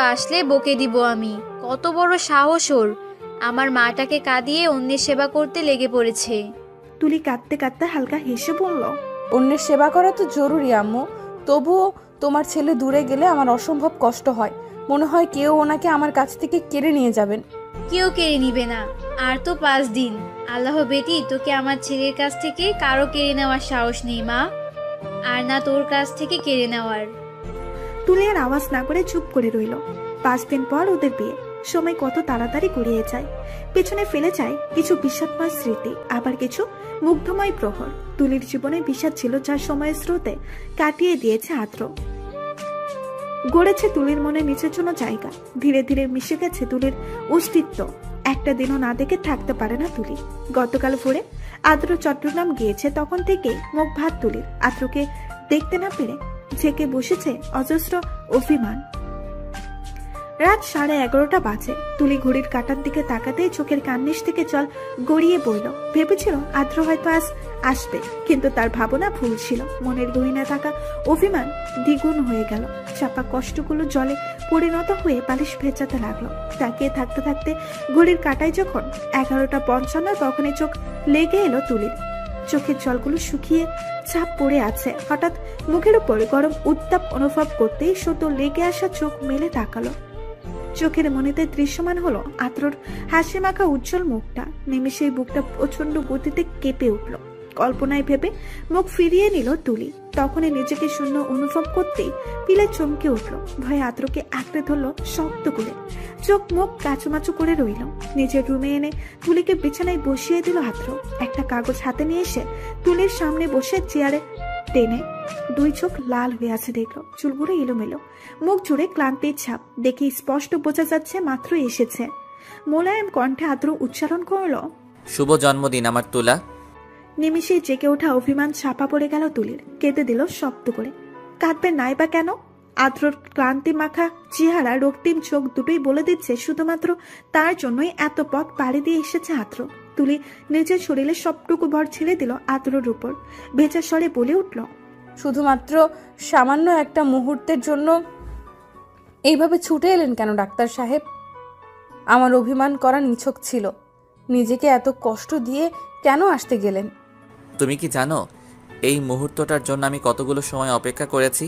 আসলে বকে দিব আমি। কত বড় সাহস ওর! আমার মাটাকে কাঁদিয়ে অন্যের সেবা করতে লেগে পড়েছে। তুলি কাঁদতে কাঁদতে হালকা হেসে বলল, অন্যের সেবা করা তো জরুরি আম্মু, তবুও তোমার ছেলে দূরে গেলে আমার অসম্ভব কষ্ট হয়। মনে হয় কেউ ওনাকে আমার কাছ থেকে কেড়ে নিয়ে যাবেন। কেউ কেড়ে নিবে না। আর তো 5 দিন। আল্লাহ বেটি, তোকে আমার ছেলের কাছ থেকে কারো কেড়ে নেওয়ার সাহস নেই মা, আর না তোর কাছ থেকে কেড়ে নেওয়ার। তুলি আর আওয়াজ না করে চুপ করে রইল। 5 দিন পর ওদের বিয়ে। সময় কত তাড়াতাড়ি গড়িয়ে যায়। পেছনে ফেলে যায় কিছু বিষাদময় স্মৃতি, আবার কিছু মুগ্ধময় প্রহর। তুলির জীবনে বিষাদ ছিল, যার সময়ের স্রোতে কাটিয়ে দিয়েছে আদ্র। গড়েছে তুলির মনে নিচের জন্য জায়গা। ধীরে ধীরে মিশে গেছে তুলির অস্তিত্ব। একটা দিনও না দেখে থাকতে পারে না তুলি। গতকাল ভোরে আদ্র চট্টগ্রাম গিয়েছে, তখন থেকে মুখ ভাত তুলির। আদ্রকে দেখতে না পেরে ঝেঁকে বসেছে অজস্র অভিমান। রাত 11:30 বাজে। তুলি ঘড়ির কাঁটার দিকে তাকাতেই চোখের কান্নিস থেকে জল গড়িয়ে পড়ল। ভেবেছিল আদ্র হয়তো আজ আসবে, কিন্তু তার ভাবনা ভুল ছিল। মনের গহীনে থাকা অভিমান দ্বিগুণ হয়ে গেল। চাপা কষ্টগুলো জলে পরিণত হয়ে বালিশ ভেজাতে লাগলো। তাকিয়ে থাকতে থাকতে ঘড়ির কাঁটায় যখন 11:55, তখনই চোখ লেগে এলো তুলির। চোখের জলগুলো শুকিয়ে চাপ পড়ে আছে। হঠাৎ মুখের উপর গরম উত্তাপ অনুভব করতেই সদ্য লেগে আসা চোখ মেলে তাকালো। চোখের মনেতে দৃশ্যমান হলো আদ্রর হাসি মাখা উজ্জ্বল মুখটা। নিমেষেই বুকটা প্রচন্ড গতিতে কেঁপে উঠল। কল্পনায় ভেবে মুখ ফিরিয়ে নিল তুলি। তখনই নিজেকে শূন্য অনুভব করতেই পিলে চমকে উঠল। ভয়ে আদ্রকে আঁকড়ে ধরল শক্ত করে। চোখ মুখ কাচুমাচু করে রইল। নিজের রুমে এনে তুলিকে বিছানায় বসিয়ে দিল আদ্র। একটা কাগজ হাতে নিয়ে এসে তুলির সামনে বসে চেয়ারে টেনে 2 চোখ লাল হয়ে আছে দেখলো। চুলগুলো এলোমেলো, মুখ জুড়ে ক্লান্তির ছাপ। দেখে স্পষ্ট বোঝা যাচ্ছে মাত্র এসেছে। মোলায়েম কণ্ঠে আদ্র উচ্চারণ করল, শুভ জন্মদিন আমার তুলা। নিমিষে জেগে ওঠা অভিমান ছাপা পড়ে গেল তুলির। কেঁদে দিল শব্দ করে। কাঁদবে নাই বা কেন? আদ্রর ক্লান্তি মাখা চেহারা, রক্তিম চোখ দুটোই বলে দিচ্ছে শুধুমাত্র তার জন্যই এত পথ পাড়ি দিয়ে এসেছে আদ্র। তুলি নিজের শরীরে সবটুকু ভর ছেড়ে দিল আদ্রর উপর। ভেজা স্বরে বলে উঠল, শুধুমাত্র সামান্য একটা মুহূর্তের জন্য এইভাবে ছুটে এলেন কেন ডাক্তার সাহেব? আমার অভিমান করা নিছক ছিল। নিজেকে এত কষ্ট দিয়ে কেন আসতে গেলেন? তুমি কি জানো এই মুহূর্তটার জন্য আমি কতগুলো সময় অপেক্ষা করেছি?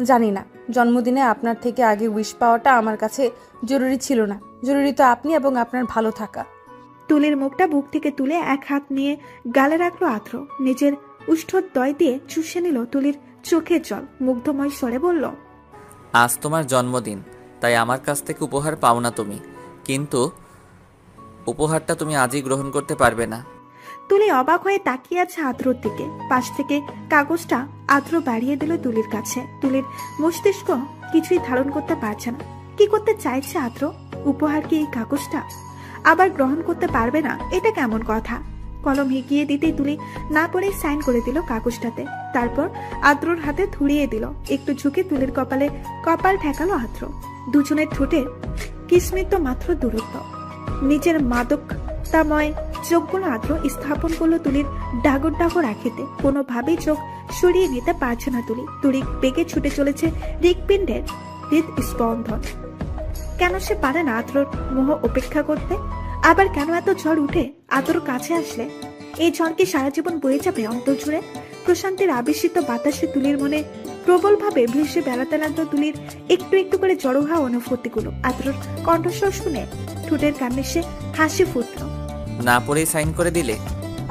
জানি না। জন্মদিনে আপনার থেকে আগে উইশ পাওয়াটা আমার কাছে জরুরি ছিল না। জরুরি তো আপনি এবং আপনার ভালো থাকা। তুলির মুখটা বুক থেকে তুলে এক হাত নিয়ে গালে রাখলো আদ্র। নিজের উষ্ঠদ্বয় দিয়ে চুষে নিল তুলির চোখের জল। মুগ্ধময় স্বরে বলল, আজ তোমার জন্মদিন, তাই আমার কাছ থেকে উপহার পাও না তুমি, কিন্তু উপহারটা তুমি আজই গ্রহণ করতে পারবে না। তুলি অবাক হয়ে তাকিয়ে আছে আদ্রর দিকে। পাশ থেকে কাগজটা আদ্র বাড়িয়ে দিল তুলির কাছে। তুলির মস্তিষ্ক কিছুই ধারণ করতে পারছে না। কি করতে চাইছে আদ্র? উপহার কি এই কাগজটা? আবার গ্রহণ করতে পারবে না, এটা কেমন কথা? কলম এগিয়ে দিতেই তুলি না করে সাইন করে দিল কাগজটাতে। তারপর আদ্রর হাতে ধরিয়ে দিল। একটু ঝুঁকে তুলির কপালে কপাল ঠেকালো আদ্র। দুজনের ঠোঁটের কিসমিত মাত্র দূরত্ব। নিজের মাদকতাময় চোখগুলো আদ্র স্থাপন করলো তুলির ডাগর ডাগর আঁখিতে। কোনোভাবেই চোখ সরিয়ে নিতে পারছে না তুলি। তুলি বেগে ছুটে চলেছে হৃৎপিণ্ডের হৃদস্পন্দন। কেন সে পারে না আদ্রর মোহ উপেক্ষা করতে? আবার কেন এত ঝড় উঠে আদ্র কাছে আসলে? এই ঝড় কি সারা জীবন বয়ে যাবে অন্তর জুড়ে? প্রশান্তির আবেশিত বাতাসে তুলির মনে প্রবলভাবে ভেসে বেড়াতে লাগলো তুলির একটু একটু করে জড়ো হওয়া অনুভূতিগুলো। আদ্রর কণ্ঠস্বর শুনে ঠোঁটের কান্নিসে হাসি ফুটল। না পড়েই সাইন করে দিলে?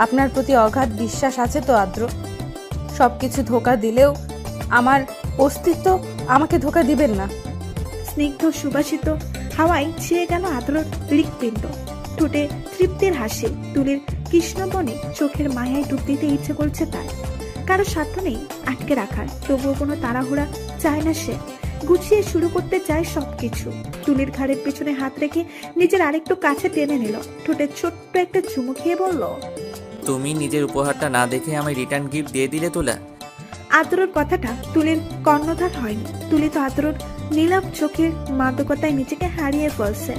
আপনার প্রতি অগাধ বিশ্বাস আছে তো আদ্র। সবকিছু ধোঁকা দিলেও আমার অস্তিত্ব আমাকে ধোঁকা দিবেন না। স্নিগ্ধ সুবাসিত হাওয়ায় ছেয়ে গেল আদ্রর হৃৎপিণ্ড। ঠোঁটে তৃপ্তির হাসি। তুলির কৃষ্ণবনে চোখের মায়ায় ডুব দিতে ইচ্ছে করছে তার। কারো সাধ্য নেই আটকে রাখার, তবুও কোনো তাড়াহুড়া চায় না সে। গুছিয়ে শুরু করতে চায় সবকিছু। তুলির ঘাড়ের পেছনে হাত রেখে নিজের আরেকটু কাছে টেনে নিল। ঠোঁটে ছোট্ট একটা চুমু খেয়ে বলল, তুমি নিজের উপহারটা না দেখে আমায় রিটার্ন গিফট দিয়ে দিলে তুলা। আদ্রর কথাটা তুলির কর্ণধার হয়নি। তুলি তো আদ্রর নীলাভ চোখের মাদকতায় নিজেকে হারিয়ে ফেলছে।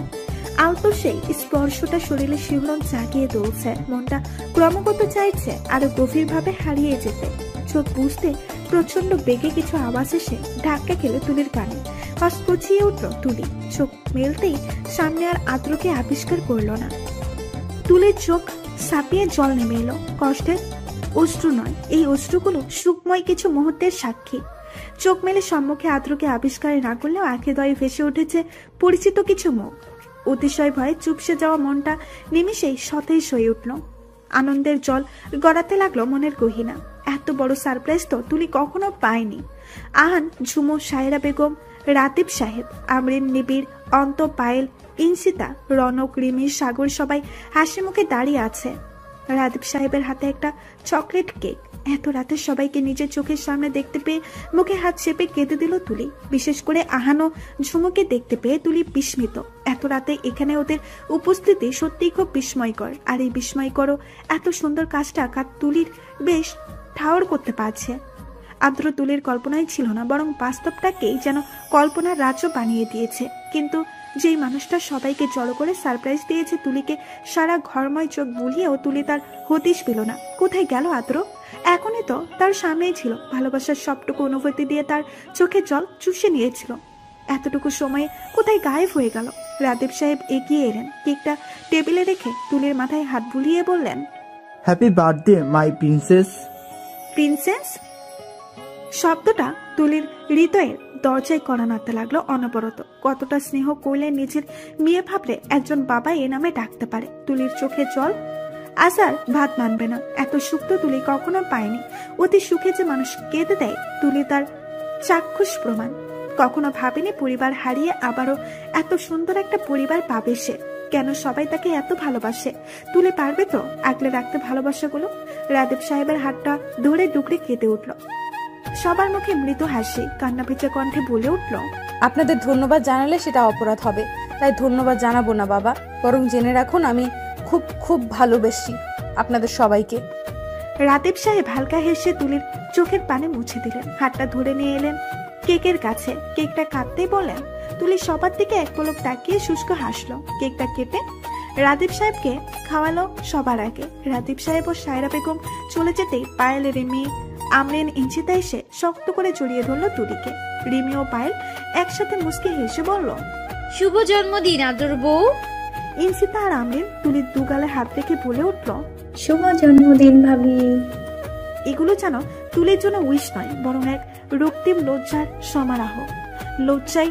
আলতো সেই স্পর্শটা শরীরে শিহরণ জাগিয়ে তুলছে। মনটা ক্রমাগত চাইছে আরো গভীরভাবে হারিয়ে যেতে। চোখ বুঝতে প্রচন্ড বেগে কিছু আওয়াজ এসে ধাক্কা খেলে তুলির কানে। হসপচিয়ে উঠল তুলি। চোখ মেলতেই সামনে আর আদ্রকে আবিষ্কার করলো না। তুলির চোখ ছাপিয়ে জল নেমে এলো। কষ্টের অশ্রু নয়, এই অশ্রুগুলো সুখময় কিছু মুহূর্তের সাক্ষী। চোখ মেলে সম্মুখে আদ্রকে আবিষ্কার না করলেও আঁখে দয়ে ভেসে উঠেছে পরিচিত কিছু মুখ। অতিশয় ভয়ে চুপসে যাওয়া মনটা নিমিষেই সতেজ হয়ে উঠল। আনন্দের জল গড়াতে লাগলো মনের গহিনা। এত বড় সারপ্রাইজ তো তুলি কখনো পায়নি। আহান, ঝুমু, সায়রা বেগম, রাতিব সাহেব, আমরিন, নিবিড়, অন্ত, পায়েল, ইনসিতা, রনক, রিমি, সাগর সবাই হাসি মুখে দাঁড়িয়ে আছে। রাতিব সাহেবের হাতে একটা চকলেট কেক। এত রাতে সবাইকে নিজের চোখের সামনে দেখতে পেয়ে মুখে হাত চেপে কেঁদে দিল তুলি। বিশেষ করে আহান ও ঝুমুকে দেখতে পেয়ে তুলি বিস্মিত। এত রাতে এখানে ওদের উপস্থিতি সত্যিই খুব বিস্ময়কর। আর এই বিস্ময়কর এত সুন্দর কাজটা তুলির বেশ ঠাওর করতে পারছে। আদ্র তুলির কল্পনাই ছিল না, বরং বাস্তবটাকেই যেন কল্পনার রাজ্য বানিয়ে দিয়েছে। কিন্তু যেই মানুষটা সবাইকে জড়ো করে সারপ্রাইজ দিয়েছে তুলিকে, সারা ঘরময় চোখ বুলিয়েও তুলি তার হদিশ পেল না। কোথায় গেল আদ্র? এখনই তো তার সামনেই ছিল। ভালোবাসার সবটুকু অনুভূতি দিয়ে তার চোখে জল চুষে নিয়েছিল। এতটুকু সময়ে কোথায় গায়েব হয়ে গেল? রাতিব সাহেব এগিয়ে এলেন, কেকটা টেবিলে রেখে তুলির মাথায় হাত বুলিয়ে বললেন, happy birthday my princess. Princess শব্দটা তুলির হৃদয়ের দরজায় কড়া নাড়তে লাগলো অনবরত। কতটা স্নেহ করলে নিজের মেয়ে ভাবলে একজন বাবা এ নামে ডাকতে পারে। তুলির চোখে জল। আসার ভাত মানবে না, এত সুখ তো তুলি কখনো পায়নি। অতি সুখে যে মানুষ কেঁদে দেয় তুলি তার চাক্ষুষ প্রমাণ। কখনো ভাবেনি পরিবার হারিয়ে আবারও এত সুন্দর একটা পরিবার পাবে সে। কেন সবাই তাকে এত ভালোবাসে? তুলি পারবে তো আগলে রাখতে ভালোবাসাগুলো? রাতিব সাহেবের হাতটা ধরে ডুকরে কেঁদে উঠল। সবার মুখে মৃদু হাসি, কান্না ভেজা কণ্ঠে বলে উঠল, আপনাদের ধন্যবাদ জানালে সেটা অপরাধ হবে, তাই ধন্যবাদ জানাবো না বাবা। বরং জেনে রাখুন আমি খুব খুব ভালোবাসি আপনাদের সবাইকে। রাতিব সাহেব হালকা হেসে তুলির চোখের পানি মুছে দিলেন। হাতটা ধরে নিয়ে এলেন কেকের কাছে। কেকটা কাটতেই বললেন। তুলি সবার দিকে এক পলক তাকিয়ে শুষ্ক হাসলো। কেকটা কেটে রাতিব সাহেবকে খাওয়ালো সবার আগে। রাতিব সাহেব ও সায়রা বেগম চলে যেতেই পায়েল, রিমি, আমরিন, ইঞ্চিতা এসে শক্ত করে জড়িয়ে ধরলো তুলিকে। রিমি ও পায়েল একসাথে মুচকি হেসে বলল, শুভ জন্মদিন আদর বউ। ইনসিতা আর আমরিন তুলির দুগালে হাত রেখে বলে উঠল, শুভ জন্মদিন ভাবি। এগুলো যেন তুলির জন্য উইশ নয়, বরং এক রক্তিম লজ্জার সমারোহ। লজ্জায়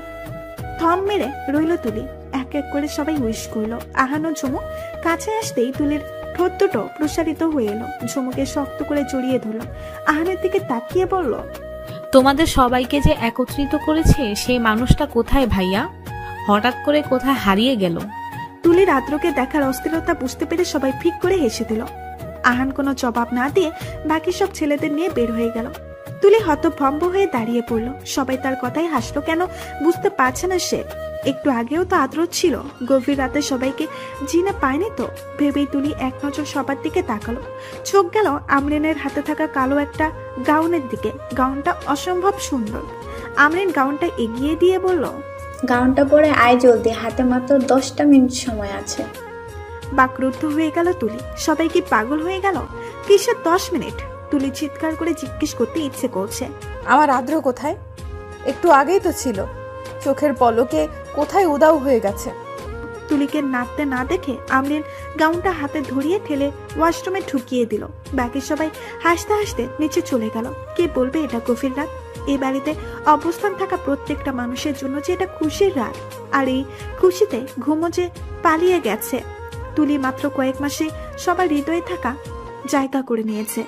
থম মেরে রইল তুলি। এক এক করে সবাই উইশ করলো। আহান ও ঝুমু কাছে আসতেই তুলির ঠোঁট দুটো প্রসারিত হয়ে এলো। ঝুমুকে শক্ত করে জড়িয়ে ধরল। আহানের দিকে তাকিয়ে বলল, তোমাদের সবাইকে যে একত্রিত করেছে সেই মানুষটা কোথায় ভাইয়া? হঠাৎ করে কোথায় হারিয়ে গেল? তুলির আদ্রকে দেখার অস্থিরতা বুঝতে পেরে সবাই ফিক করে হেসে দিল। আহান কোনো জবাব না দিয়ে বাকি সব ছেলেদের নিয়ে বের হয়ে গেল। তুলি হতভম্ব হয়ে দাঁড়িয়ে পড়ল। সবাই তার কথাই হাসলো। কেন বুঝতে পারছে না সে? একটু আগেও তো আদ্র ছিল। গভীর রাতে সবাইকে জিনে পায়নি তো ভেবেই তুলি এক নজর সবার দিকে তাকালো। চোখ গেল আমরিনের হাতে থাকা কালো একটা গাউনের দিকে। গাউনটা অসম্ভব সুন্দর। আমরিন গাউনটা এগিয়ে দিয়ে বলল, গাউনটা পরে আয় জলদি, হাতে মাত্র 10টা মিনিট সময় আছে। বাকরুদ্ধ হয়ে গেল তুলি। সবাই কি পাগল হয়ে গেল? কিসের 10 মিনিট? তুলি চিৎকার করে জিজ্ঞেস করতে ইচ্ছে করছে, আমার আদ্র কোথায়? একটু আগেই তো ছিল। চোখের পলকে কোথায় উদাও হয়ে গেছে। তুলিকে নাচতে না দেখে আমরিন গাউনটা হাতে ধরিয়ে ঠেলে ওয়াশরুমে ঢুকিয়ে দিল। বাকি সবাই হাসতে হাসতে নিচে চলে গেল। কে বলবে এটা গভীর রাত? এই বাড়িতে অবস্থান থাকা প্রত্যেকটা মানুষের জন্য যে এটা খুশির রাত। আর এই খুশিতে ঘুমো যে পালিয়ে গেছে। তুলি মাত্র কয়েক মাসে সবার হৃদয়ে থাকা জায়গা করে নিয়েছে।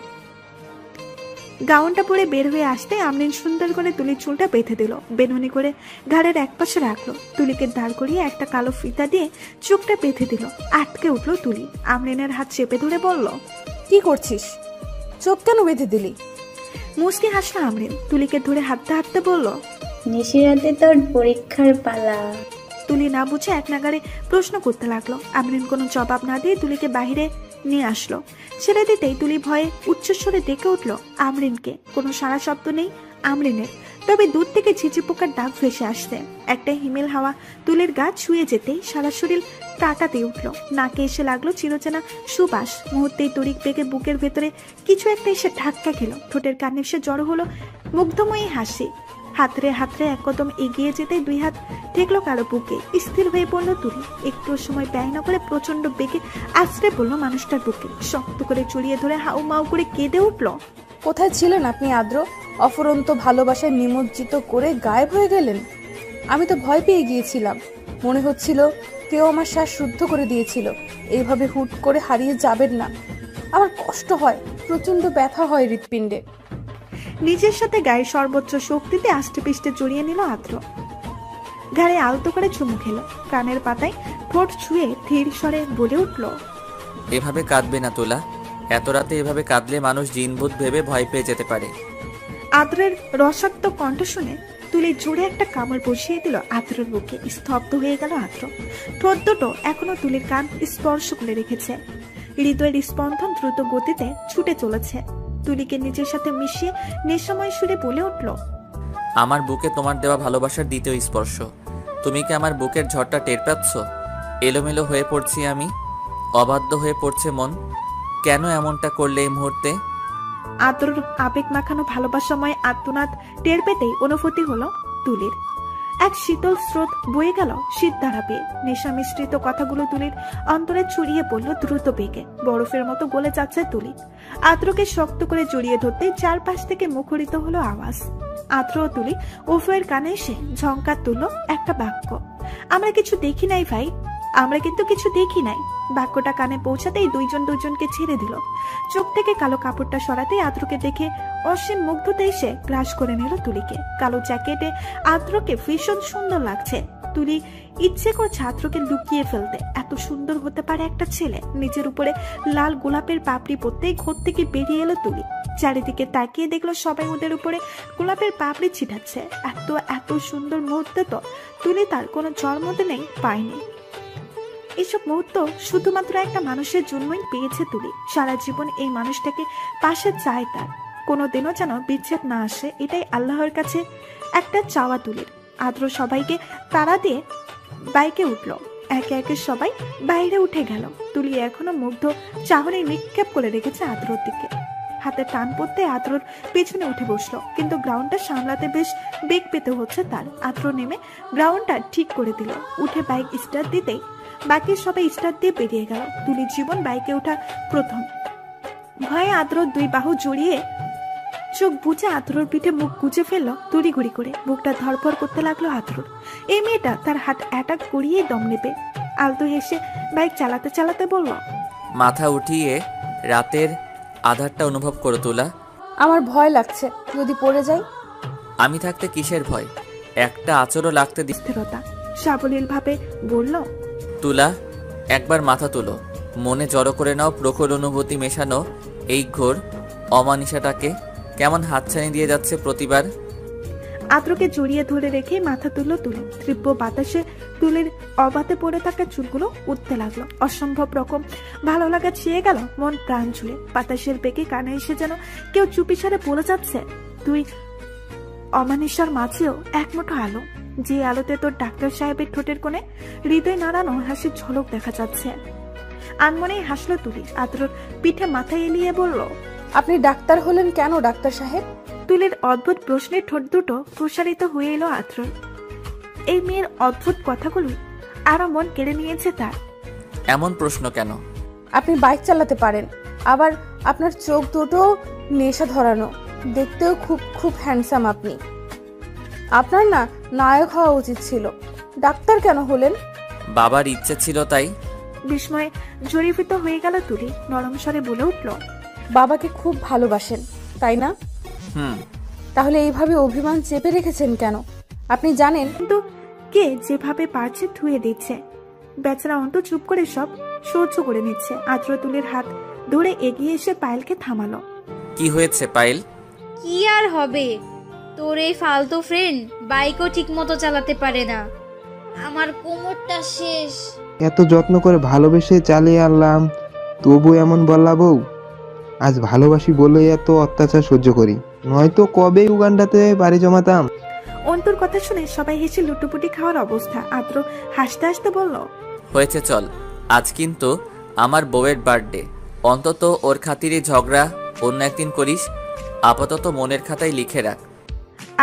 গাউনটা পরে বের হয়ে আসতে আমরিন সুন্দর করে তুলির চুলটা বেঁধে দিল। বেনুনি করে ঘাড়ের এক পাশে রাখলো। তুলিকে দাঁড় করিয়ে একটা কালো ফিতা দিয়ে চোখটা বেঁধে দিল। আটকে উঠলো তুলি। আমরিনের হাত চেপে ধরে বলল, কি করছিস? চোখ কেন বেঁধে দিলি? মুচকি হাসলো আমরিন। তুলিকে ধরে হাঁটতে হাঁটতে বলল, নিশিরাতে তোর পরীক্ষার পালা। তুলি না বুঝে এক নাগারে প্রশ্ন করতে লাগলো। আমরিন কোনো জবাব না দিয়ে তুলিকে বাহিরে নিয়ে আসলো। ছেড়ে দিতেই তুলি ভয়ে উচ্চস্বরে ডেকে উঠলো আমরিনকে। কোনো সারা শব্দ নেই আমরিনের, তবে দূর থেকে ঝিঝি পোকার ডাক ভেসে আসছে। একটা হিমেল হাওয়া তুলির গা ছুঁয়ে যেতেই সারা শরীর কাটাতে উঠলো। নাকে এসে লাগলো চিরচেনা সুবাস। মুহূর্তেই তড়িৎ বেগে বুকের ভেতরে কিছু একটা এসে ধাক্কা খেলো। ঠোঁটের কানে এসে জড়ো হলো মুগ্ধময়ী হাসি। হাতরে হাতরে এক কদম এগিয়ে যেতে দুই হাত ঠেকলো কারো বুকে। স্থির হয়ে পড়লো তুলি। একটু সময় ব্যয় না করে প্রচন্ড বেগে আছড়ে পড়লো মানুষটার বুকে। শক্ত করে জড়িয়ে ধরে হাউ মাউ করে কেঁদে উঠলো। কোথায় ছিলেন আপনি আদ্র? অফুরন্ত ভালোবাসায় নিমজ্জিত করে গায়েব হয়ে গেলেন। আমি তো ভয় পেয়ে গিয়েছিলাম। মনে হচ্ছিল কেউ আমার শ্বাস শুদ্ধ করে দিয়েছিল। এইভাবে হুট করে হারিয়ে যাবেন না। আমার কষ্ট হয়, প্রচন্ড ব্যথা হয় হৃৎপিণ্ডে। নিজের সাথে গায়ের সর্বোচ্চ শক্তিতে আষ্টে পিষ্টে জড়িয়ে নিল আদ্র। ঘাড়ে আলতো করে চুমু খেলো। কানের পাতায় ঠোঁট ছুঁয়ে ধীর স্বরে বলে উঠল, এভাবে কাঁদবে না তুলা। এত রাতে এভাবে কাঁদলে মানুষ জিনভূত ভেবে ভয় পেয়ে যেতে পারে। আদ্রের রসাক্ত কণ্ঠ শুনে তুলি জোরে একটা কামড় বসিয়ে দিল আদ্রের বুকে। স্তব্ধ হয়ে গেল আদ্র। ঠোঁট দুটো এখনো তুলির কান স্পর্শ করে রেখেছে। হৃদয়ের স্পন্দন দ্রুত গতিতে ছুটে চলেছে। তুলিকে নিজের সাথে মিশিয়ে নেশাময় সুরে বলে উঠল, আমার বুকে তোমার দেওয়া ভালোবাসার দ্বিতীয় স্পর্শ। তুমি কি আমার বুকের ঝড়টা টের পাচ্ছ? এলোমেলো হয়ে পড়ছি আমি, অবাধ্য হয়ে পড়ছে মন। কেন এমনটা করলে এই মুহূর্তে? আদ্রর আবেগ মাখানো ভালোবাসাময় আত্মনাদ টের পেতেই অনুভূতি হলো তুলির। এক শীতল স্রোত বয়ে গেল শীত দ্বারা পেয়ে। নেশা মিশ্রিত কথাগুলো তুলির অন্তরে ছড়িয়ে পড়ল দ্রুত বেগে। বরফের মতো গলে যাচ্ছে তুলি। আদ্রকে শক্ত করে জড়িয়ে ধরতেই চারপাশ থেকে মুখরিত হলো আওয়াজ। আদ্র ও তুলি উভয়ের কানে এসে ঝংকার তুলল একটা বাক্য, আমরা কিছু দেখি নাই ভাই, আমরা কিন্তু কিছু দেখি নাই। বাক্যটা কানে পৌঁছাতেই দুইজন দুইজনকে ছেড়ে দিল। চোখ থেকে কালো কাপড়টা সরাতেই আদ্রকে দেখে অসীম মুগ্ধতা এসে গ্রাস করে নিল তুলিকে। কালো জ্যাকেটে আদ্রকে ভীষণ সুন্দর লাগছে। তুলি ইচ্ছে করছে আদ্রকে লুকিয়ে ফেলতে। এত সুন্দর হতে পারে একটা ছেলে। নিজের উপরে লাল গোলাপের পাপড়ি পরতেই ঘর থেকে বেরিয়ে এলো তুলি। চারিদিকে তাকিয়ে দেখলো সবাই ওদের উপরে গোলাপের পাপড়ি ছিটাচ্ছে। এত এত সুন্দর মুহূর্তে তো তুলি তার কোনো জন্মদিনেই পায়নি। এসব মুহূর্ত শুধুমাত্র একটা মানুষের জন্যই পেয়েছে তুলি। সারা জীবন এই মানুষটাকে পাশে চায় তার। কোনোদিনও যেন বিচ্ছেদ না আসে, এটাই আল্লাহর কাছে একটা চাওয়া তুলির। আদ্র সবাইকে তাড়া দিয়ে বাইকে উঠল। একে একে সবাই বাইরে উঠে গেল। তুলি এখনো মুগ্ধ চাহনি নিক্ষেপ করে রেখেছে আদ্রর দিকে। হাতে টান পড়তে আদ্রর পেছনে উঠে বসলো, কিন্তু গ্রাউন্ডটা সামলাতে বেশ বেগ পেতে হচ্ছে তার। আদ্র নেমে গ্রাউন্ডটা ঠিক করে দিল। উঠে বাইক স্টার্ট দিতেই বাকি সবাই স্টার্ট দিয়ে বেরিয়ে গেল। তুলির জীবন বাইকে ওঠা প্রথম। ভয়ে আদ্রর দুই বাহু জড়িয়ে চোখ বুঝে আদ্রর পিঠে মুখ গুজে ফেললো তড়িঘড়ি করে। বুকটা ধরপড় করতে লাগলো আদ্রর। এই মেয়েটা তার হাত অ্যাটাক করিয়ে দম নেবে। আলতো হেসে বাইক চালাতে চালাতে বলল, মাথা উঠিয়ে রাতের আধারটা অনুভব করো তুলা। আমার ভয় লাগছে, যদি পড়ে যাই। আমি থাকতে কিসের ভয়? একটা আচরও লাগতে দি। স্থিরতা সাবলীল ভাবে বলল, তুলা, একবার মাথা তুলো। মনে জড়ো করে নাও প্রখর অনুভূতি মেশানো এই ঘোর অমানিসাটাকে। কেমন হাতছানি দিয়ে যাচ্ছে প্রতিবার। আদ্রকে জড়িয়ে ধরে রেখে মাথা তুলল তুলি। তীব্র বাতাসে তুলির অবাতে পড়ে থাকা চুলগুলো উঠতে লাগলো। অসম্ভব রকম ভালো লাগা ছেয়ে গেল মন প্রাণ ছুঁয়ে। বাতাসের বেগে কানে এসে যেন কেউ চুপিসারে বলে যাচ্ছে, তুই অমানিসার মাঝেও এক মুঠো আলো। যে আলোতে তোর ডাক্তার সাহেবের ঠোঁটের কোণে হৃদয় নাড়ানো হাসির ঝলক দেখা যাচ্ছে। আনমনেই হাসলো তুলি। আদ্রর পিঠে মাথা এলিয়ে বলল, আপনি ডাক্তার হলেন কেন ডাক্তার সাহেব? তুলির অদ্ভুত প্রশ্নের ঠোঁট দুটো প্রসারিত হয়ে এলো আদ্রর। এই মেয়ের অদ্ভুত কথাগুলো আরো মন কেড়ে নিয়েছে তার। এমন প্রশ্ন কেন? আপনি বাইক চালাতে পারেন, আবার আপনার চোখ দুটো নেশা ধরানো। দেখতেও খুব খুব হ্যান্ডসাম আপনি। আপনার না নায়ক হওয়া উচিত ছিল। ডাক্তার কেন হলেন? বাবার ইচ্ছে ছিল তাই। বিস্ময়ে জড়ীভূত হয়ে গেল তুলি। নরম স্বরে বলে উঠল, বাবাকে খুব ভালোবাসেন তাই না? তাহলে এইভাবে অভিমান চেপে রেখেছেন কেন? আপনি জানেন কিন্তু কে যেভাবে পারছে ধুয়ে দিচ্ছে। বেচারা অন্ত চুপ করে সব সহ্য করে নিচ্ছে। আদ্র তুলির হাত ধরে এগিয়ে এসে পায়েলকে থামালো। কি হয়েছে পায়েল? কি আর হবে, তোর এই ফালতু ফ্রেন্ড বাইকও ঠিক মতো চালাতে পারে না। আমার কোমরটা শেষ। এত যত্ন করে ভালোবেসে চালিয়ে আনলাম, তবু এমন বললা বউ? আজ ভালোবাসি বলে এত অত্যাচার সহ্য করি, নয়তো কবে উগান্ডাতে বাড়ি জমাতাম। অন্তর কথা শুনে সবাই হেসে লুটোপুটি খাওয়ার অবস্থা। আদ্র হাসতে হাসতে বলল, হয়েছে চল, আজ কিন্তু আমার বউয়ের বার্থডে। অন্তত ওর খাতিরে ঝগড়া অন্য একদিন করিস। আপাতত মনের খাতায় লিখে রাখ।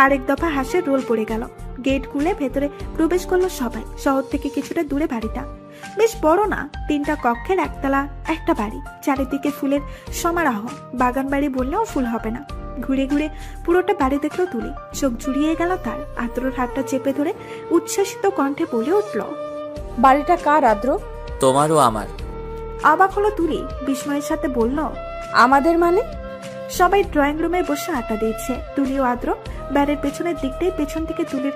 আরেক দফা হাসির রোল পড়ে গেল। গেট খুলে ভেতরে প্রবেশ করলো সবাই। শহর থেকে কিছুটা দূরে বাড়িটা, বেশ বড় না, 3টা কক্ষের একতলা একটা বাড়ি, চারিদিকে ফুলের সমারোহ। বাগান বাড়ি বললেও ফুল হবে না। ঘুরে ঘুরে পুরোটা বাড়ি দেখলো তুলি। চোখ জুড়িয়ে গেল তার। আদ্রর হাতটা চেপে ধরে উচ্ছ্বাসিত কণ্ঠে বলে উঠল, বাড়িটা কার আদ্র? তোমারও আমার। অবাক হলো তুলি, বিস্ময়ের সাথে বলল, আমাদের মানে? সবাই ড্রয়িং রুমে বসে আড্ডা দিচ্ছে। তুলি ও আদ্র বাড়ির পেছনের দিকটাই। পেছন থেকে তুলির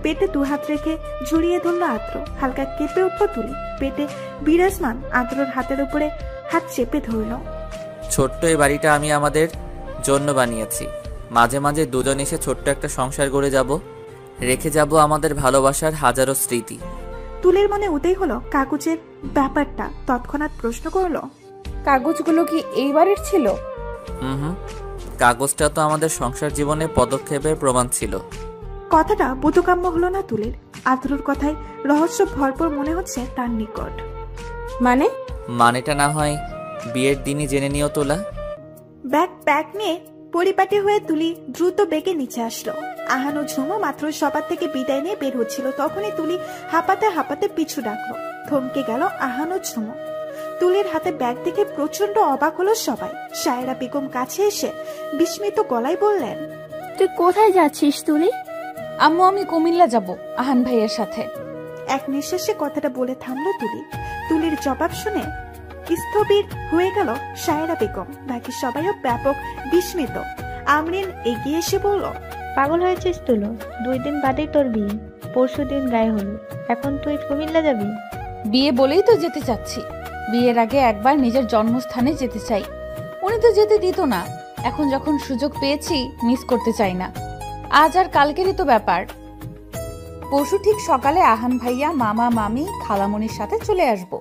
পেটে 2 হাত রেখে জড়িয়ে ধরলো আদ্র। হালকা কেঁপে উঠলো তুলি। পেটে বিরাজমান আদ্রর হাতের উপরে হাত চেপে ধরল। ছোট্ট এই বাড়িটা আমি আমাদের জন্য বানিয়েছি। মাঝে মাঝে দুজন এসে ছোট্ট একটা সংসার গড়ে যাব, রেখে যাব আমাদের ভালোবাসার হাজারো স্মৃতি। তুলির মনে উদয় হলো কাগজের ব্যাপারটা। তৎক্ষণাৎ প্রশ্ন করলো, কাগজগুলো কি এই বাড়ির ছিল? হুম, কাগজটা তো আমাদের সংসার জীবনে পদক্ষেপের প্রমাণ ছিল। কথাটা বোধকাম্য হলো না তুলির। আদ্রর কথায় রহস্য ভরপুর মনে হচ্ছে তার নিকট। মানেটা না হয় বিয়ের দিনই জেনে নিও তোলা। ব্যাগ নিয়ে পরিপাটি হয়ে তুলি দ্রুত বেগে নিচে আসলো। আহান ও ঝুমো মাত্র সবার থেকে বিদায় নিয়ে বের হচ্ছিল। তখনই তুলি হাঁপাতে হাঁপাতে পিছু ডাকলো। থমকে গেল আহান ও ঝুমো। তুলির হাতে ব্যাগ দেখে প্রচন্ড অবাক হলো সবাই। সায়রা বেগম কাছে এসে বিস্মিত গলায় বললেন, তুই কোথায় যাচ্ছিস তুলি? আম্মু, আমি কুমিল্লা যাব আহান ভাইয়ের সাথে। এক নিঃশ্বাসে কথাটা বলে থামলো তুলি। তুলির জবাব শুনে স্থবির হয়ে গেল সায়রা বেগম। বাকি সবাইও ব্যাপক বিস্মিত। আমরিন এগিয়ে এসে বলল, পাগল হয়েছিস তুলো? 2 দিন বাদেই তোর বিয়ে, পরশু দিন গায়ে হলুদ, এখন তুই কুমিল্লা যাবি? বিয়ে বলেই তো যেতে চাচ্ছি। বিয়ের আগে একবার নিজের জন্মস্থানে যেতে চাই। উনি তো যেতে দিত না, এখন যখন সুযোগ পেয়েছি মিস করতে চাই না। আজ আর কালকেরই তো ব্যাপার। পরশু ঠিক সকালে আহান ভাইয়া, মামা, মামি, খালামণির সাথে চলে আসব।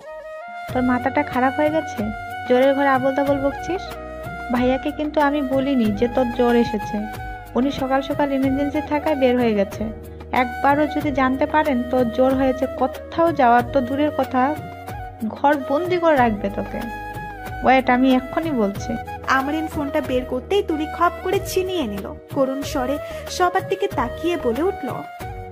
তোর মাথাটা খারাপ হয়ে গেছে? জ্বরের ঘরে আবল তাবল বকছিস। ভাইয়াকে কিন্তু আমি বলিনি যে তোর জ্বর এসেছে। উনি সকাল সকাল ইমার্জেন্সি থাকায় বের হয়ে গেছে। একবারও যদি জানতে পারেন তোর জ্বর হয়েছে, কোথাও যাওয়ার তো দূরের কথা, ঘর বন্দি করে রাখবে তোকে। ওয়েট, আমি এক্ষুনি বলছি। আমরিন ফোনটা বের করতেই তুলি খপ করে ছিনিয়ে নিল। করুণ স্বরে সবার দিকে তাকিয়ে বলে উঠল,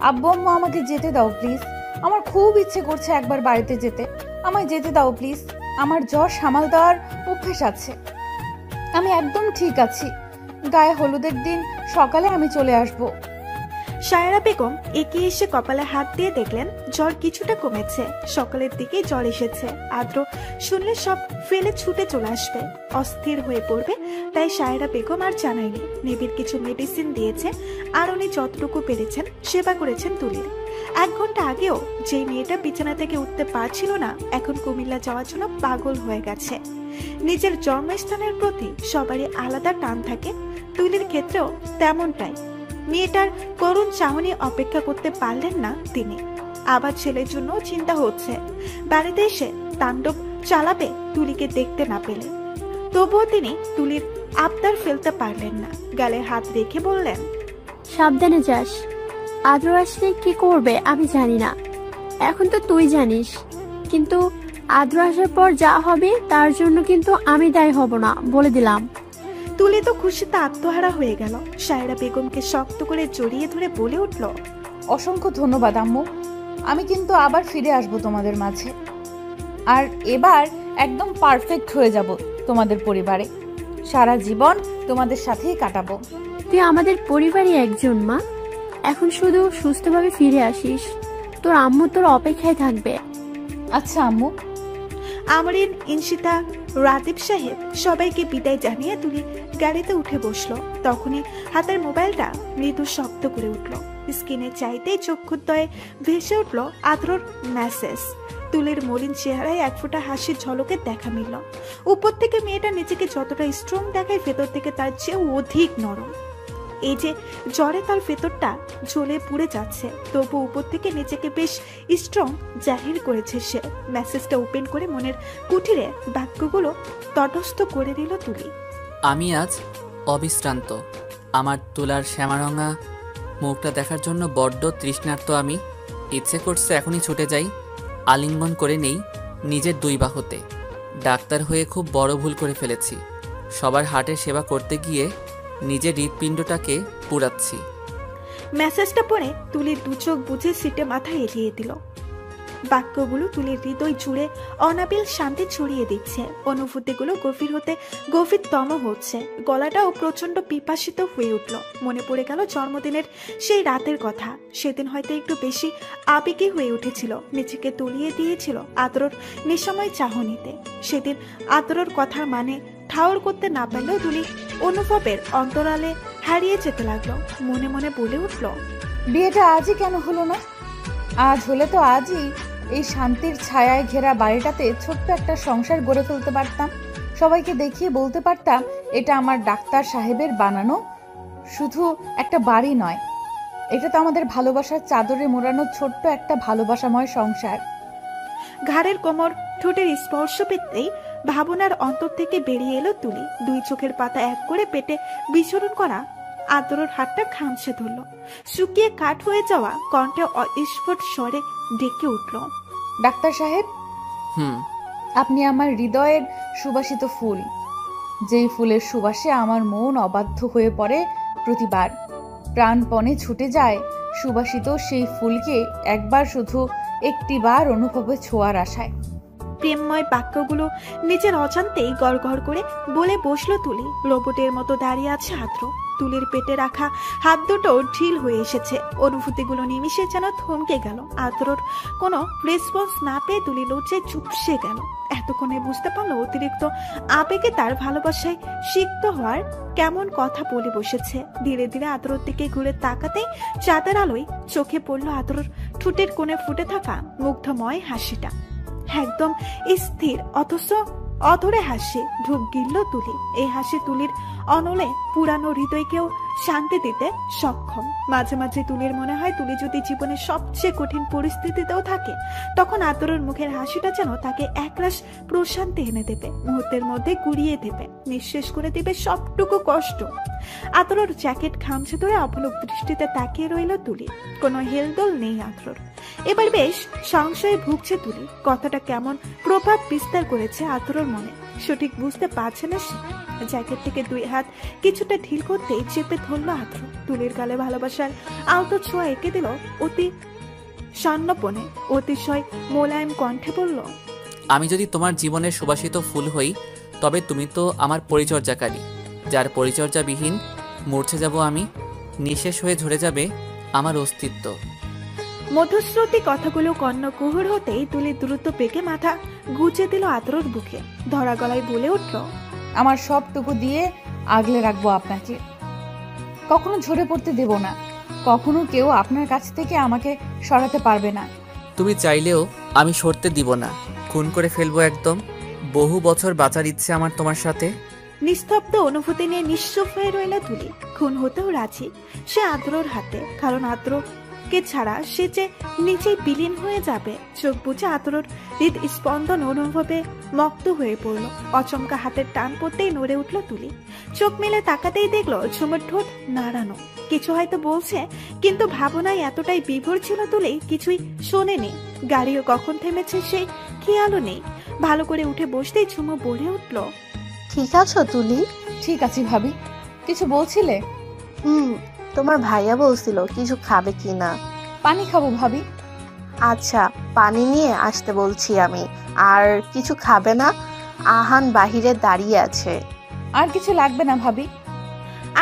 আব্বু আম্মু, আমাকে যেতে দাও প্লিজ। আমার খুব ইচ্ছে করছে একবার বাড়িতে যেতে। আমায় যেতে দাও প্লিজ। আমার জ্বর সামাল দেওয়ার অভ্যেস আছে। আমি একদম ঠিক আছি। গায়ে হলুদের দিন সকালে আমি চলে আসব। সায়রা বেগম এগিয়ে এসে কপালে হাত দিয়ে দেখলেন জ্বর কিছুটা কমেছে। সকালের দিকে জ্বর এসেছে। আদ্র শুনলে সব ফেলে ছুটে চলে আসবে, অস্থির হয়ে পড়বে। তাই সায়রা বেগম আর জানায়নি। নিবিড় কিছু মেডিসিন দিয়েছে, আর উনি যতটুকু পেরেছেন সেবা করেছেন তুলির। 1 ঘন্টা আগেও যে মেয়েটা বিছানা থেকে উঠতে পারছিল না, এখন কুমিল্লা যাওয়ার জন্য পাগল হয়ে গেছে। নিজের জন্মস্থানের প্রতি সবারই আলাদা টান থাকে। তুলির ক্ষেত্রেও তেমনটাই। মেয়েটার করুণ চাহনি অপেক্ষা করতে পারলেন না তিনি। আবার ছেলের জন্য চিন্তা হচ্ছে। বাড়িতে এসে তাণ্ডব চালাবে তুলিকে দেখতে না পেলে। তবুও তিনি তুলির আবদার ফেলতে পারলেন না। গালে হাত রেখে বললেন, সাবধানে যাস। আদ্র আসলে কি করবে আমি জানি না, এখন তো তুই জানিস। কিন্তু আদ্র আসার পর যা হবে তার জন্য কিন্তু আমি দায়ী হব না, বলে দিলাম। তুলি তো খুশিতে আত্মহারা হয়ে গেল। সায়রা বেগমকে শক্ত করে জড়িয়ে ধরে বলে উঠল, অসংখ্য ধন্যবাদ আম্মু। আমি কিন্তু আবার ফিরে আসব তোমাদের মাঝে। আর এবার একদম পারফেক্ট হয়ে যাব তোমাদের পরিবারে। সারা জীবন তোমাদের সাথেই কাটাবো। তুই আমাদের পরিবারই একজন মা। এখন শুধু সুস্থভাবে ফিরে আসিস। তোর আম্মু তোর অপেক্ষায় থাকবে। আচ্ছা আম্মু। আমরিন, ইনশিতা, রাতিব সাহেব সবাইকে বিদায় জানিয়ে তুলি গাড়িতে উঠে বসলো। তখনই হাতের মোবাইলটা মৃদু শব্দ করে উঠল। স্ক্রিনে চাইতেই চক্ষুদ্বয়ে ভেসে উঠল আদ্রর মেসেজ। তুলির মলিন চেহারায় 1 ফোঁটা হাসির ঝলকে দেখা মিলল। উপর থেকে মেয়েটা নিজেকে যতটা স্ট্রং দেখায়, ভেতর থেকে তার চেয়ে অধিক নরম। এই যে জ্বরে তার ভেতরটা জ্বলে পুড়ে যাচ্ছে, তবু উপর থেকে নিজেকে বেশ স্ট্রং জাহির করেছে সে। মেসেজটা ওপেন করে মনের কুঠিরে বাক্যগুলো তটস্থ করে দিল তুলি। আমি আজ অবিশ্রান্ত। আমার তুলার শ্যামারঙা মুখটা দেখার জন্য বড্ড তৃষ্ণার্ত আমি। ইচ্ছে করছে এখনই ছুটে যাই, আলিঙ্গন করে নেই নিজের 2 বাহুতে। ডাক্তার হয়ে খুব বড় ভুল করে ফেলেছি। সবার হার্টের সেবা করতে গিয়ে নিজের হৃৎপিণ্ডটাকে পুড়াচ্ছি। মেসেজটা পড়ে তুলির দু চোখ বুঝে সিটে মাথা এলিয়ে দিল। বাক্যগুলো তুলির হৃদয় জুড়ে অনাবিল শান্তি ছড়িয়ে দিচ্ছে। অনুভূতিগুলো গভীর হতে গভীরতম হচ্ছে। গলাটাও প্রচন্ড পিপাসিত হয়ে উঠল। মনে পড়ে গেল জন্মদিনের সেই রাতের কথা। সেদিন হয়তো একটু বেশি আবেগী হয়ে উঠেছিল, নিজেকে তলিয়ে দিয়েছিল আদরর নিঃসময় চাহনিতে। সেদিন আদরর কথার মানে ঠাউর করতে না পারলেও তুলি অনুভবের অন্তরালে হারিয়ে যেতে লাগলো। মনে মনে বলে উঠল, বিয়েটা আজই কেন হলো না? আজ হলে তো আজই এই শান্তির ছায়ায় ঘেরা বাড়িটাতে ছোট্ট একটা সংসার গড়ে ফেলতে পারতাম। সবাইকে দেখিয়ে বলতে পারতাম এটা আমার ডাক্তার সাহেবের বানানো শুধু একটা বাড়ি নয়, এটা তো আমাদের ভালোবাসার চাদরে মোড়ানো ছোট্ট একটা ভালোবাসাময় সংসার। ঘাড়ের কোমর ঠোঁটের স্পর্শ পেতেই ভাবনার অন্তর থেকে বেরিয়ে এলো তুলি। দুই চোখের পাতা এক করে পেটে বিচরণ করা আদরের হাতটা খামছে ধরল। শুকিয়ে কাঠ হয়ে যাওয়া কণ্ঠে অস্ফুট স্বরে ডেকে উঠল, ডাক্তার সাহেব, আপনি আমার হৃদয়ের সুবাসিত ফুল। যেই ফুলের সুবাসে আমার মন অবাধ্য হয়ে পড়ে প্রতিবার, প্রাণপণে ছুটে যায় সুবাসিত সেই ফুলকে একবার শুধু একটিবার অনুভবে ছোঁয়ার আশায়। প্রেমময় বাক্যগুলো নিজের অজান্তেই গড়গড় করে বলে বসলো তুলি। রোবটের মতো দাঁড়িয়ে আছে আদ্র। তুলির পেটে রাখা হাত দুটো ঢিল হয়ে এসেছে। অনুভূতিগুলো নিমিশে যেন থমকে গেল। আদ্রর কোনো রেসপন্স না পেয়ে তুলি লজ্জায় চুপসে গেল। এতক্ষণে বুঝতে পারলো অতিরিক্ত আবেগে তার ভালোবাসায় সিক্ত হওয়ার কেমন কথা বলে বসেছে। ধীরে ধীরে আদ্রর দিকে ঘুরে তাকাতেই চাঁদের আলোয় চোখে পড়লো আদ্রর ঠোঁটের কোণে ফুটে থাকা মুগ্ধময় হাসিটা। একদম স্থির অথচ অধরে হাসি ঢুক গিলল তুলি। এই হাসি তুলির অনলে পুরানো হৃদয়কেও শান্তি দিতে সক্ষম। মাঝে মাঝে তুলির মনে হয় তুলি যদি জীবনের সবচেয়ে কঠিন পরিস্থিতিতেও থাকে, তখন আদরের মুখের হাসিটা যেন তাকে একরাশ প্রশান্তি এনে দেবে, মুহূর্তের মধ্যে গুড়িয়ে দেবে, নিঃশেষ করে দেবে সবটুকু কষ্ট। আদরের জ্যাকেট খামছে ধরে অপলক দৃষ্টিতে তাকিয়ে রইল তুলি। কোনো হেলদোল নেই আদরের। এবার বেশ সংশয়ে ভুগছে তুলি। কথাটা কেমন প্রভাব বিস্তার করেছে আদরের মনে সঠিক বুঝতে পারছে না সে। জ্যাকেট থেকে দুই হাত কিছুটা ঢিল করতে চেপে ধরলো আদ্র। তুলির গালে ভালোবাসার আলতো ছোঁয়া এঁকে দিল অতি স্বর্ণপনে। অতিশয় মোলায়েম কণ্ঠে বলল, আমি যদি তোমার জীবনের সুবাসিত ফুল হই, তবে তুমি তো আমার পরিচর্যাকারী, যার পরিচর্যাবিহীন মূর্ছে যাব আমি, নিঃশেষ হয়ে ঝরে যাবে আমার অস্তিত্ব। মধুশ্রুতি কথাগুলো কর্ণকুহুর হতেই তুলি দ্রুত পেকে মাথা গুজে দিল আদ্রর বুকে। ধরা গলায় বলে উঠল, আমার সবটুকু দিয়ে আগলে রাখবো আপনাকে, কখনো ঝরে পড়তে দেব না, কখনো কেউ আপনার কাছ থেকে আমাকে সরাতে পারবে না। তুমি চাইলেও আমি সরতে দিব না, খুন করে ফেলবো একদম। বহু বছর বাঁচার ইচ্ছে আমার তোমার সাথে। নিস্তব্ধ অনুভূতি নিয়ে নিঃস্ব হয়ে রইল তুলি। খুন হতেও রাজি সে আদ্রর হাতে, কারণ আদ্রকে ছাড়া সে যে নিজেই বিলীন হয়ে যাবে। চোখ বুঝে আদ্রর হৃদ স্পন্দন অনুভবে মক্ত হয়ে পড়ল। অচমকা হাতের টান পড়তেই নড়ে উঠল তুলি। চোখ মেলে তাকাতেই দেখলো ঝুমুর ঠোঁট নাড়ানো। কিছু হয়তো বলছে, কিন্তু ভাবনায় এতটাই বিভোর ছিল তুলি কিছুই শোনেনি। গাড়িও কখন থেমেছে সেই খেয়ালও নেই। ভালো করে উঠে বসতেই ঝুমু বলে উঠল, ঠিক আছো তুলি? ঠিক আছি ভাবি। কিছু বলছিলে? তোমার ভাইয়া বলছিল কিছু খাবে কিনা। পানি খাবো ভাবি। আচ্ছা, পানি নিয়ে আসতে বলছি আমি। আর কিছু খাবে না? আহান বাহিরে দাঁড়িয়ে আছে। আর কিছু লাগবে না ভাবি।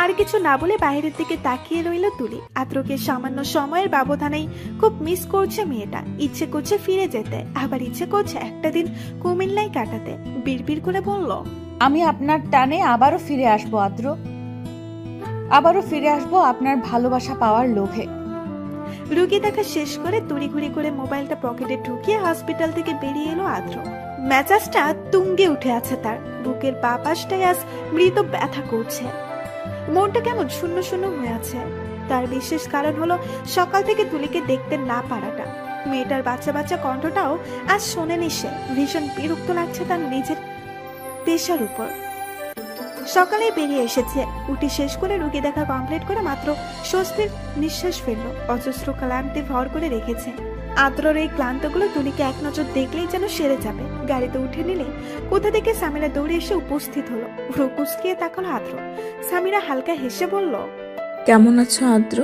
আর কিছু না বলে বাইরের দিকে তাকিয়ে রইল তুলি। আদ্রকে সামান্য সময়ের ব্যবধানেই খুব মিস করছে মেয়েটা। ইচ্ছে করছে ফিরে যেতে, আবার ইচ্ছে করছে একটা দিন কুমিল্লায় কাটাতে। বিড়বিড় করে বলল, আমি আপনার টানে আবারও ফিরে আসবো আদ্র, আবারও ফিরে আসবো আপনার ভালোবাসা পাওয়ার লোভে। রুগী দেখা শেষ করে তড়িঘড়ি করে মোবাইলটা পকেটে ঢুকিয়ে হসপিটাল থেকে বেরিয়ে এলো আদ্র। মেজাজটা তুঙ্গে উঠে আছে তার। বুকের বাঁ পাশটায় আজ মৃত ব্যথা করছে। মনটা কেমন শূন্য শূন্য হয়ে আছে। তার বিশেষ কারণ হলো সকাল থেকে তুলিকে দেখতে না পারাটা। মেয়েটার বাচ্চা বাচ্চা কণ্ঠটাও আজ শোনেনি সে। ভীষণ বিরক্ত লাগছে তার নিজের পেশার উপর। সকালে বেরিয়ে এসেছে। উঠি শেষ করে রুগী দেখা কমপ্লিট করে মাত্র স্বস্তির নিঃশ্বাস ফেললো। অজস্র ক্লান্তি ভর করে রেখেছে। আদ্রর এই ক্লান্তগুলো তুলিকে এক নজর দেখলেই যেন সেরে যাবে। গাড়িতে উঠে নিলে কোথা থেকে সামিরা দৌড়ে এসে উপস্থিত হলো। ভ্রু কুঁচকিয়ে তাকালো আদ্র। সামিরা হালকা হেসে বলল, কেমন আছো আদ্র?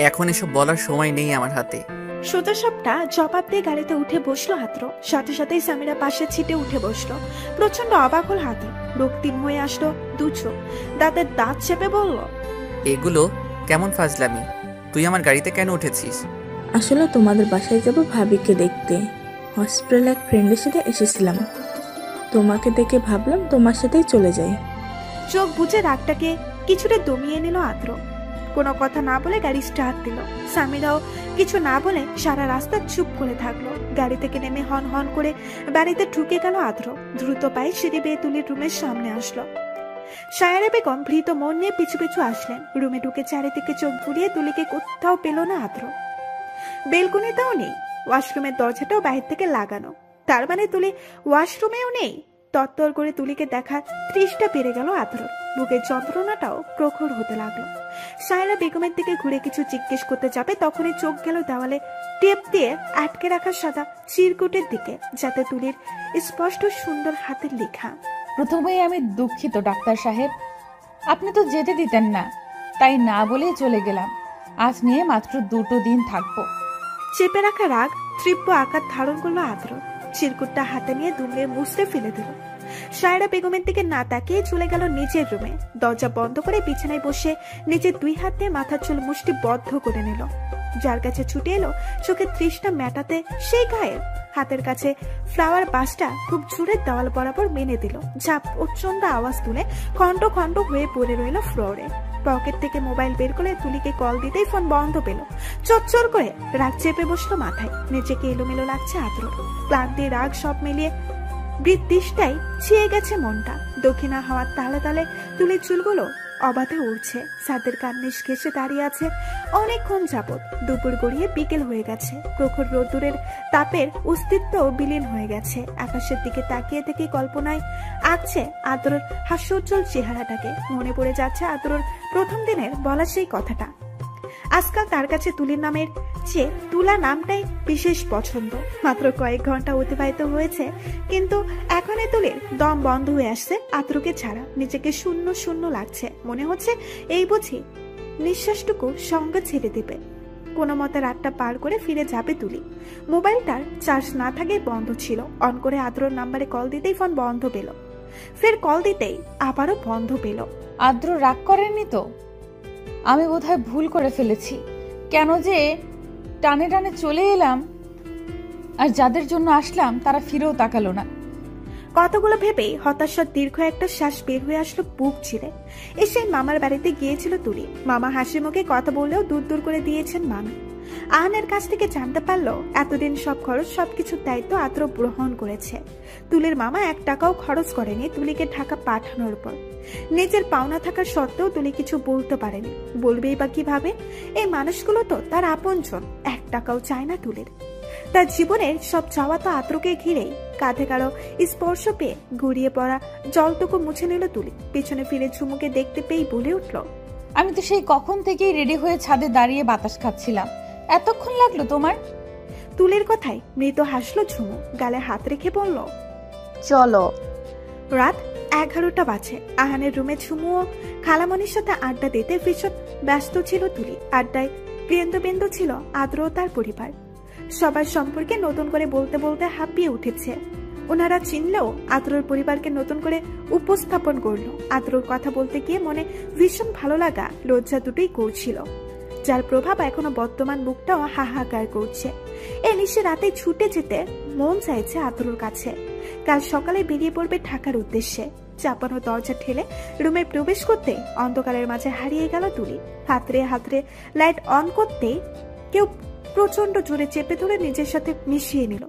এখন এসব বলার সময় নেই আমার হাতে। সোজা সবটা জবাব দিয়ে গাড়িতে উঠে বসলো আদ্র। সাথে সাথেই সামিরা পাশে ছিটে উঠে বসলো। প্রচন্ড অবাক হল আদ্র, রক্তিম হয়ে আসলো দু চোখ, দাঁতের দাঁত চেপে বলল, এগুলো কেমন ফাজলামি? তুই আমার গাড়িতে কেন উঠেছিস? আসলে তোমাদের বাসায় যাব ভাবিকে দেখতে। হসপিটালে এক ফ্রেন্ডের সাথে এসেছিলাম, তোমাকে দেখে ভাবলাম তোমার সাথেই চলে যাই। চোখ বুঝে রাগটাকে কিছুটা দমিয়ে নিল আদ্র। কোনো কথা না বলে গাড়ি স্টার্ট দিল। সামিরাও কিছু না বলে সারা রাস্তা চুপ করে থাকলো। গাড়ি থেকে নেমে হন হন করে বাড়িতে ঢুকে গেল আদ্র। দ্রুত পায়ে সিঁড়ি বেয়ে তুলির রুমের সামনে আসলো। সায়ারা বেগম ভীত মন নিয়ে পিছু পিছু আসলেন। রুমে ঢুকে চারিদিকে চোখ ঘুরিয়ে তুলিকে কোথাও পেল না আদ্র। বেলকনিতেও নেই, ওয়াশরুমের দরজাটাও বাহির থেকে লাগানো। তার মানে তুলি ওয়াশরুমেও নেই। তত্তর করে তুলিকে দেখার তৃষ্ণা বেড়ে গেল আদ্রর। বুকের যন্ত্রণাটাও প্রখর হতে লাগলো। সায়রা বেগমের দিকে ঘুরে কিছু জিজ্ঞেস করতে যাবে, তখনই চোখ গেল দেওয়ালে টেপ দিয়ে আটকে রাখা সাদা চিরকুটের দিকে, যাতে তুলির স্পষ্ট সুন্দর হাতের লেখা। প্রথমেই আমি দুঃখিত ডাক্তার সাহেব, আপনি তো যেতে দিতেন না, তাই না বলেই চলে গেলাম। আজ নিয়ে মাত্র 2 দিন থাকবো। চেপে রাখা রাগ তীব্র আকার ধারণ করলো আদ্র। চিরকুটটা হাতে নিয়ে দুমড়ে মুছড়ে ফেলে দিল। সায়রা বেগমের দিকে না তাকিয়ে চলে গেল নিজের রুমে। দরজা বন্ধ করে বিছানায় বসে নিজের 2 হাত দিয়ে মাথার চুল মুষ্টি বদ্ধ করে নিল। যার কাছে ছুটে এলো চোখে তৃষ্ণা মেটাতে, সেই গায়ের হাতের কাছে ফ্লাওয়ার বাসটা খুব জোরে দেওয়াল বরাবর মেনে দিল। ঝাপ প্রচন্ড আওয়াজ তুলে খন্ড খন্ড হয়ে পড়ে রইল ফ্লোরে। পকেট থেকে মোবাইল বের করে তুলিকে কল দিতেই ফোন বন্ধ পেল। চচ্চর করে রাগ চেপে বসলো মাথায়। নিজেকে এলোমেলো লাগছে আদ্র। ক্লান্তি রাগ সব মিলিয়ে বৃত্তিষ্টাই ছিয়ে গেছে মনটা। দক্ষিণা হাওয়ার তালে তালে তুলির চুলগুলো অবাধে উড়ছে। ছাদের কার্নিশ ঘেঁষে দাঁড়িয়ে আছে অনেকক্ষণ যাবৎ। দুপুর গড়িয়ে বিকেল হয়ে গেছে। প্রখর রোদ্দুরের তাপের অস্তিত্ব বিলীন হয়ে গেছে। আকাশের দিকে তাকিয়ে থেকে কল্পনায় আঁকছে আদ্রর হাস্যোজ্জ্বল চেহারাটাকে। মনে পড়ে যাচ্ছে আদ্রর প্রথম দিনের বলা সেই কথাটা। আজকাল তার কাছে তুলির নামের চেয়ে তুলা নামটাই বিশেষ পছন্দ। মাত্র কয়েক ঘন্টা অতিবাহিত হয়েছে, কিন্তু এখন তুলির দম বন্ধ হয়ে আসছে আদ্রকে ছাড়া। নিজেকে শূন্য শূন্য লাগছে। মনে হচ্ছে এই বুঝি নিঃশ্বাসটুকু সঙ্গে ছেড়ে দিবে। কোনো মতে রাতটা পার করে ফিরে যাবে তুলি। মোবাইলটার চার্জ না থাকে বন্ধ ছিল। অন করে আদ্রর নাম্বারে কল দিতেই ফোন বন্ধ পেল। ফের কল দিতেই আবারও বন্ধ পেল। আদ্র রাগ করেননি তো? আমি বোধহয় ভুল করে ফেলেছি। কেন যে টানে টানে চলে এলাম, আর যাদের জন্য আসলাম তারা ফিরেও তাকালো না। কতগুলো ভেবেই হতাশার দীর্ঘ একটা শ্বাস বের হয়ে আসলো বুক ছিঁড়ে। এসে মামার বাড়িতে গিয়েছিল তুলি। মামা হাসি মুখে কথা বললেও দূর দূর করে দিয়েছেন মামি। আহানের কাছ থেকে জানতে পারলো এতদিন সব খরচ সবকিছুর দায়িত্ব আদ্র গ্রহণ করেছে। তুলির মামা 1 টাকাও খরচ করেনি তুলিকে ঢাকা পাঠানোর পর। নিজের পাওনা থাকার সত্ত্বেও তুলি কিছু বলতে পারেনি। বলবেই বা কিভাবে? এই মানুষগুলো তো তার আপনজন। 1 টাকাও চায় না তুলির। তার জীবনের সব চাওয়া তো আদ্রকে ঘিরেই। কাঁধে কারো স্পর্শ পেয়ে গড়িয়ে পড়া জলটুকু মুছে নিল তুলি। পেছনে ফিরে ঝুমুকে দেখতে পেয়ে বলে উঠল, আমি তো সেই কখন থেকেই রেডি হয়ে ছাদে দাঁড়িয়ে বাতাস খাচ্ছিলাম। এতক্ষণ লাগলো তোমার? তুলির কথায় মৃত হাসলো ঝুমু। গালে হাত রেখে বলল, চলো। রাত 11টা বাজে। আহানের রুমে ঝুমু ও খালামনির সাথে আড্ডা দিতে ভীষণ ব্যস্ত ছিল তুলি। আড্ডায় কেন্দ্রবিন্দু ছিল আদ্র ও তার পরিবার। সবার সম্পর্কে নতুন করে বলতে বলতে হাঁপিয়ে উঠেছে। ওনারা চিনলেও আদ্রর পরিবারকে নতুন করে উপস্থাপন করলো। আদ্রর কথা বলতে গিয়ে মনে ভীষণ ভালো লাগা লজ্জা দুটোই করছিল, যার প্রভাব এখনো বর্তমান বুকটাও হাহাকার করছে। এই নিশে রাতে ছুটে যেতে মন চাইছে আদ্রর কাছে। কাল সকালে বেরিয়ে পড়বে ঢাকার উদ্দেশ্যে। চাপানো দরজা ঠেলে রুমে প্রবেশ করতে অন্ধকারের মাঝে হারিয়ে গেল তুলি। হাতড়ে হাতড়ে লাইট অন করতে কেউ প্রচন্ড জোরে চেপে ধরে নিজের সাথে মিশিয়ে নিল।